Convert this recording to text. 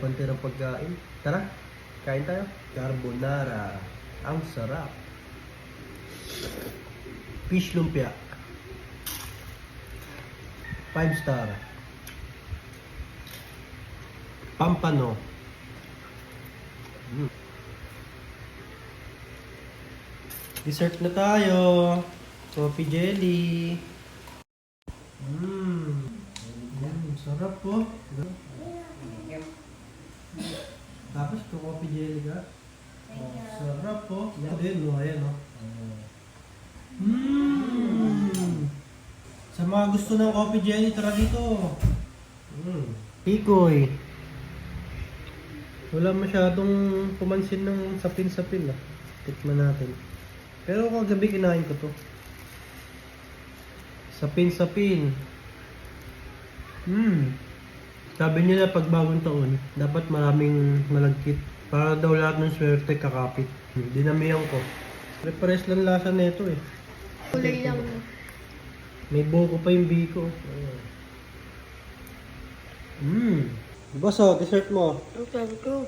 konti ng pagkain. Tara, kain tayo. Carbonara. Ang sarap. Fish lumpia. 5 star. Pampano. Dessert na tayo. Coffee jelly. Sarap po. Tapos ito coffee jelly ka. Sarap po. Yan din, ayan o. Sa mga gusto ng coffee jelly, tara dito. Tikoy. Wala masyadong pumansin ng sapin-sapin ah. Tikman natin. Pero kagabi kinain ko to. Sapin-sapin. Sabi nila pag bagong taon, dapat maraming malagkit. Para daw lahat ng swerte kakapit. Dinamihan ko. Pares lang lasa nito eh. Kulay lang. May buko pa yung biko. Diba so, dessert mo? Ang sabi ko.